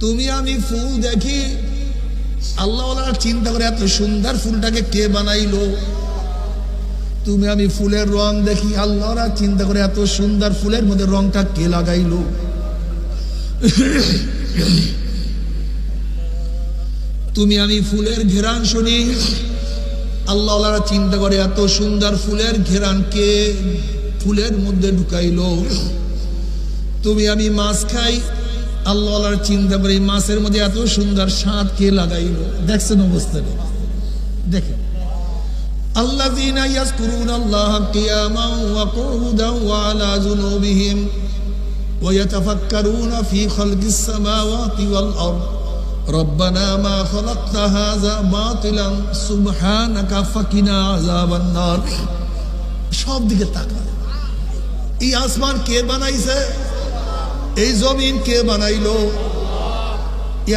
তুমি আমি ফুল দেখি, আল্লাহ চিন্তা করে এত সুন্দর ফুলটাকে কে বানাইলো। তুমি আমি ফুলের রং দেখি, আল্লাহরা চিন্তা করে এত সুন্দর ফুলের মধ্যে রংটা কে লাগাইলো। তুমি আমি ফুলের ঘেরান শুনি, আল্লাহরা চিন্তা করে এত সুন্দর ফুলের ঘেরান কে ফুলের মধ্যে ঢুকাইলো। তুমি আমি মাছ খাই, আল্লাহর চিন্তা করে মাছের মধ্যে এত সুন্দর স্বাদ কে লাগাইলো। দেখছেন অবস্থাটা, দেখেন। আল্লাযীনা ইয়াযকুরুনাল্লাহা কিয়ামান ওয়া কুউদান ওয়া আলা জুনুবিহিম ওয়া ইয়াতাফাক্কারুনা ফি খালকিস সামাওয়াতি ওয়াল আরদ রব্বানা মা খালাকতা হাযা বাতিলান সুবহানাকা ফাকিনা আযাবান নার। সব দিকে তাকান, এই আসমান কে বানাইছে? এই জমিন কে বানাইলো?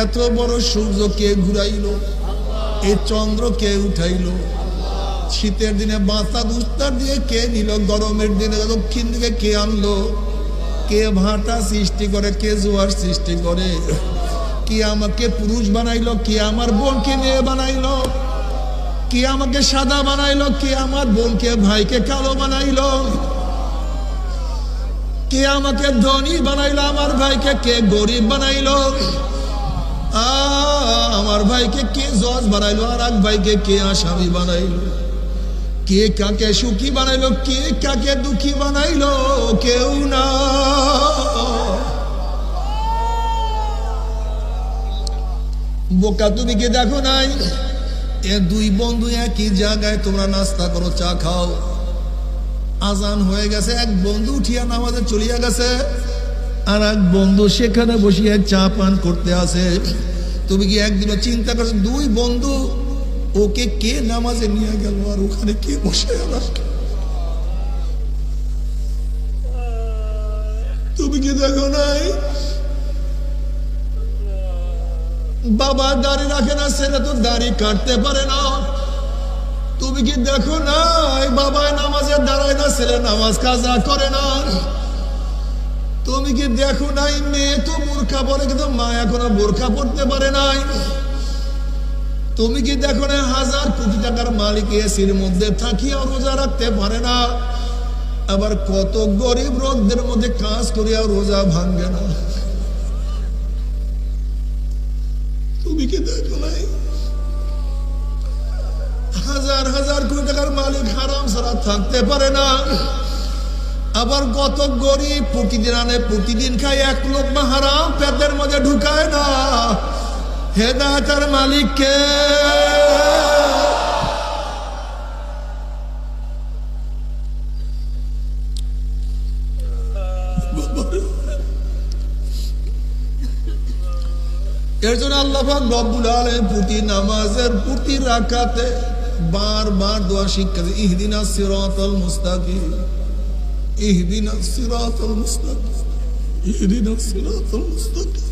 এত বড় সূর্য কে ঘুরাইলো? এই চন্দ্র কে উঠাইলো? শীতের দিনে বাতাস উত্তর দিয়ে কে নিল? গরমের দিনে দক্ষিণ দিকে কে আনলো? কে ভাটা সৃষ্টি করে, কে জোয়ার সৃষ্টি করে? কে আমাকে পুরুষ বানাইলো? কে আমার বোনকে মেয়ে বানাইলো? কে আমাকে সাদা বানাইলো? কে আমার বোনকে ভাইকে কালো বানাইলো? কে আমাকে ধনী বানাইলো? আমার ভাইকে কে গরিব বানাইলো? আমার ভাইকে কে জজ বানাইলো? আর এক ভাইকে কে আসামি বানাইলো? কে কাকে সুখী বানাইলো? কে কাকে দুঃখী বানাইলো? কেউ না। বোকা তুমি কি দেখো নাই? এ দুই বন্ধু একই জায়গায় তোমরা নাস্তা করো, চা খাও, আজান হয়ে গেছে, এক বন্ধু উঠিয়া নামাজে চলিয়া গেছে, আর এক বন্ধু সেখানে বসিয়া চা পান করতে আছে। তুমি কি একদিনও চিন্তা করছো দুই বন্ধু ওকে কে নামাজে নিয়ে গেল আর ওখানে কে বসে গেল? তুমি কি দেখো নাই? বাবা দাড়ি রাখে না, ছেলে তো দাড়ি কাটতে পারে না। তুমি কি দেখো নাই? বাবা নামাজে দাঁড়ায় না, ছেলে নামাজ কাজা করে না। তুমি কি দেখো নাই? মেয়ে তো বোরকা পরে কিন্তু মা এখনো বোরকা পড়তে পারে নাই। তুমি কি দেখো না? হাজার কোটি টাকার মালিক এসির মধ্যে থাকিয়া রোজা রাখতে পারে না। আবার কত গরিব রোদের মধ্যে কাজ করিয়া রোজা ভাঙ্গে না। তুমি কি দেখো নাই? হাজার হাজার কোটি টাকার মালিক হারাম ছাড়া থাকতে পারে না। আবার কত গরিব প্রতিদিন আনে, প্রতিদিন খায়, এক লোকমা হারাম পেটের মধ্যে ঢুকায় না। হেদায়েতের মালিক কে? এর জন্য আল্লাহ পাক রব্বুল আলামিন প্রতি নামাজের প্রতি রাকাতে বারবার দোয়া শিক্ষা দেয়, ইহদিনাস সিরাতাল মুস্তাকিম, ইহদিনাস সিরাতাল মুস্তাকিম, ইহদিনাস সিরাতাল মুস্তাকিম।